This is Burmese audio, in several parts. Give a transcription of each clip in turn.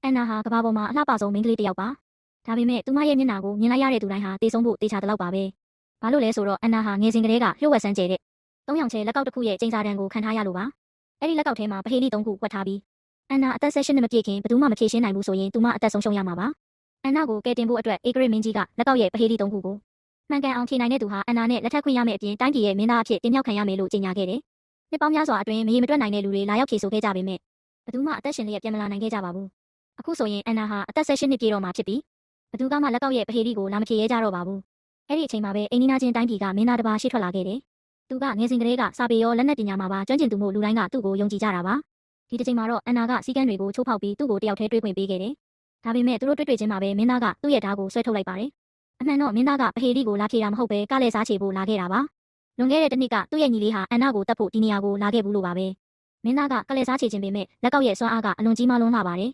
အန်နာဟာကဘာပေါ်မှာအလှပဆုံးမိန်းကလေးတစ်ယောက်ပါဒါပေမဲ့သူမရဲ့မျက်နှာကိုမြင်လိုက်ရတဲ့သူတိုင်းဟာတေဆုံးဖို့တေချာတလောက်ပါပဲဘာလို့လဲဆိုတော့အန်နာဟာငယ်စဉ်ကတည်းကလျှို့ဝှက်ဆန်းကျဲတဲ့၃ယောက်ချဲလက်ကောက်တစ်ခုရဲ့ကျင်းစာတန်းကိုခံထားရလို့ပါအဲ့ဒီလက်ကောက်ထဲမှာပဟေလိ၃ခုကွက်ထားပြီးအန်နာအသက်16နှစ်မပြည့်ခင်ဘယ်သူမှမဖြေရှင်းနိုင်ဘူးဆိုရင်သူမအသက်ဆုံးရှုံးရမှာပါအန်နာကိုကယ်တင်ဖို့အတွက်အေဂရစ်မင်းကြီးကလက်ကောက်ရဲ့ပဟေလိ၃ခုကိုမှန်ကန်အောင်ဖြေနိုင်တဲ့သူဟာအန်နာနဲ့လက်ထပ်ခွင့်ရမယ့်အပြင်တိုင်းပြည်ရဲ့မင်းသားအဖြစ်တင်မြှောက်ခံရမယ်လို့ကြေညာခဲ့တယ်နှစ်ပေါင်းများစွာအတွင်းမရေမတွက်နိုင်တဲ့လူတွေလာရောက်ဖြေဆိုခဲ့ကြပေမဲ့ဘယ်သူမှအသက်ရှင်လျက်ပြန်မလာနိုင်ခဲ့ကြပါဘူးအခုဆိုရင်အန်နာဟာအသက်16နှစ်ပြည့်တော့မှဖြစ်ပြီးဘသူကမှလက်ကောက်ရဲ့ပဟေလိကိုလာမဖြေရဲကြတော့ပါဘူးအဲ့ဒီအချိန်မှာပဲအိမ်နီးနားချင်းတိုင်းပြည်ကမင်းသားတစ်ပါးရှေ့ထွက်လာခဲ့တယ်သူကငယ်စဉ်ကလေးကစာပေရောလက်နက်ပညာမှာပါကျွမ်းကျင်သူမို့လူတိုင်းကသူ့ကိုယုံကြည်ကြတာပါဒီတစ်ချိန်မှာတော့အန်နာကစီကန်းတွေကိုချိုးဖောက်ပြီးသူ့ကိုတယောက်တည်းတွေးခွင့်ပေးခဲ့တယ်ဒါပေမဲ့သူတို့တွေ့ချင်းမှာပဲမင်းသားကသူ့ရဲ့ဓာတ်ကိုဆွဲထုတ်လိုက်ပါတယ်အမှန်တော့မင်းသားကပဟေလိကိုလာဖြေတာမဟုတ်ပဲကလည်းစားချေဖို့လာခဲ့တာပါလွန်ခဲ့တဲ့တစ်နှစ်ကသူ့ရဲ့ညီလေးဟာအန်နာကိုတတ်ဖို့ဒီနေရာကိုလာခဲ့ဘူးလို့ပါပဲမင်းသားကကလည်းစားချေခြင်းပေမဲ့လက်ကောက်ရဲ့စွမ်းအားကအလွန်ကြီးမားလွန်းလာပါတယ်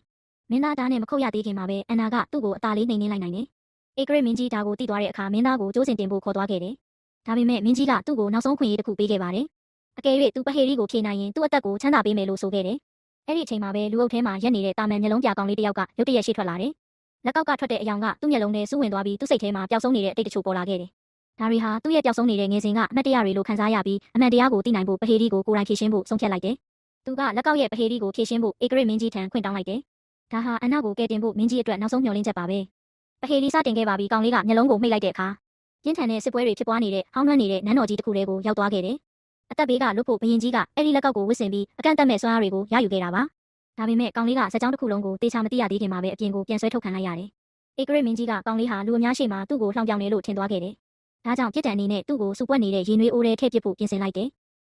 မင်းသားဓာတ်နဲ့မခုတ်ရသေးခင်မှာပဲအန်နာကသူ့ကိုအသာလေးနှိမ်နှင်းလိုက်နိုင်တယ်အေဂရစ်မင်းကြီးဓာတ်ကိုတိသွားတဲ့အခါမင်းသားကိုကျိုးစင်တင်ဖို့ခေါ်သွားခဲ့တယ်ဒါပေမဲ့မင်းကြီးကသူ့ကိုနောက်ဆုံးခွင့်ရေးတစ်ခုပေးခဲ့ပါတယ်အကယ်၍သူပဟေလိကိုဖြေနိုင်ရင်သူ့အသက်ကိုချမ်းသာပေးမယ်လို့ဆိုခဲ့တယ်အဲ့ဒီအချိန်မှာပဲလူအုပ်ထဲမှာရက်နေတဲ့တာမန်မျက်လုံးပြာကောင်လေးတစ်ယောက်ကရုတ်တရက်ရှေ့ထွက်လာတယ်လက်ကောက်ကထွက်တဲ့အယောင်ကသူ့မျက်လုံးထဲစူးဝင်သွားပြီးသူ့စိတ်ထဲမှာပျောက်ဆုံးနေတဲ့အတိတ်တချို့ပေါ်လာခဲ့တယ်ဒါတွေဟာသူ့ရဲ့ပျောက်ဆုံးနေတဲ့ငယ်စဉ်ကအမှတ်တရတွေလို့ခံစားရပြီးအမှန်တရားကိုသိနိုင်ဖို့ပဟေလိကိုကိုယ်တိုင်ဖြေရှင်းဖို့ဆုံးဖြတ်လိုက်တယ်သူကလက်ကောက်ရဲ့ပဟေလိကိုဖြေရှင်းဖို့အေဂရစ်မင်းကြီးထံခွင့်တောင်းလိုက်တယ်ဒါဟာအန်နာကိုကယ်တင်ဖို့မင်းကြီးအတွက်နောက်ဆုံးမျှော်လင့်ချက်ပါပဲပဟေလိစတင်ခဲ့ပါပြီးကောင်လေးကမျက်လုံးကိုမှိတ်လိုက်တဲ့အခါပြင်းထန်တဲ့စစ်ပွဲတွေဖြစ်ပွားနေတဲ့ဟောင်းနှွမ်းနေတဲ့နန်းတော်ကြီးတစ်ခုထဲကိုရောက်သွားခဲ့တယ်အသက်ဘေးကလွတ်ဖို့ဘရင်ကြီးကအဲ့ဒီလက်ကောက်ကိုဝစ်ဆင်ပြီးအကန့်အသတ်မဲ့စွမ်းအားတွေကိုရယူခဲ့တာပါဒါပေမဲ့ကောင်လေးကစက်ကြောင်းတစ်ခုလုံးကိုတေချာမသိရသေးခင်မှာပဲအပြင်ကိုပြန်ဆွဲထုတ်ခံလိုက်ရတယ်အေဂရစ်မင်းကြီးကကောင်လေးဟာလူအများရှိမှသူ့ကိုလှောင်ပြောင်နေလို့ထင်သွားခဲ့တယ်ဒါကြောင့်ပြစ်ဒဏ်အနေနဲ့သူ့ကိုစူပွက်နေတဲ့ရေနွေးအိုးထဲထည့်ပစ်ဖို့ပြင်ဆင်လိုက်တယ်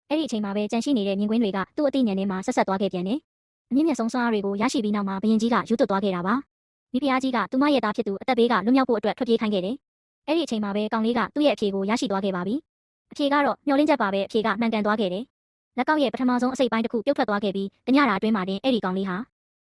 အဲ့ဒီအချိန်မှာပဲကြန့်ရှိနေတဲ့မြင်ကွင်းတွေကသူ့အသိဉာဏ်ထဲမှာဆက်ဆက်သွားခဲ့ပြန်တယ်အမြင့်မြတ်ဆုံးစွမ်းအားတွေကိုရရှိပြီးနောက်မှာဘရင်ကြီးကယူသွတ်သွားခဲ့တာပါမိဖုရားကြီးကသူမရဲ့သားဖြစ်သူအသက်ဘေးကလွတ်မြောက်ဖို့အတွက်ထွက်ပြေးခိုင်းခဲ့တယ်အဲ့ဒီအချိန်မှာပဲကောင်လေးကသူ့ရဲ့အဖြေကိုရရှိသွားခဲ့ပါပြီအဖြေကတော့မျှော်လင့်ချက်ပါပဲအဖြေကမှန်ကန်သွားခဲ့တယ်လက်ကောက်ရဲ့ပထမဆုံးအစိပ်ပိုင်းတစ်ခုပြုတ်ထွက်သွားခဲ့ပြီးတညတာအတွင်းမှာတင်အဲ့ဒီကောင်လေးဟာ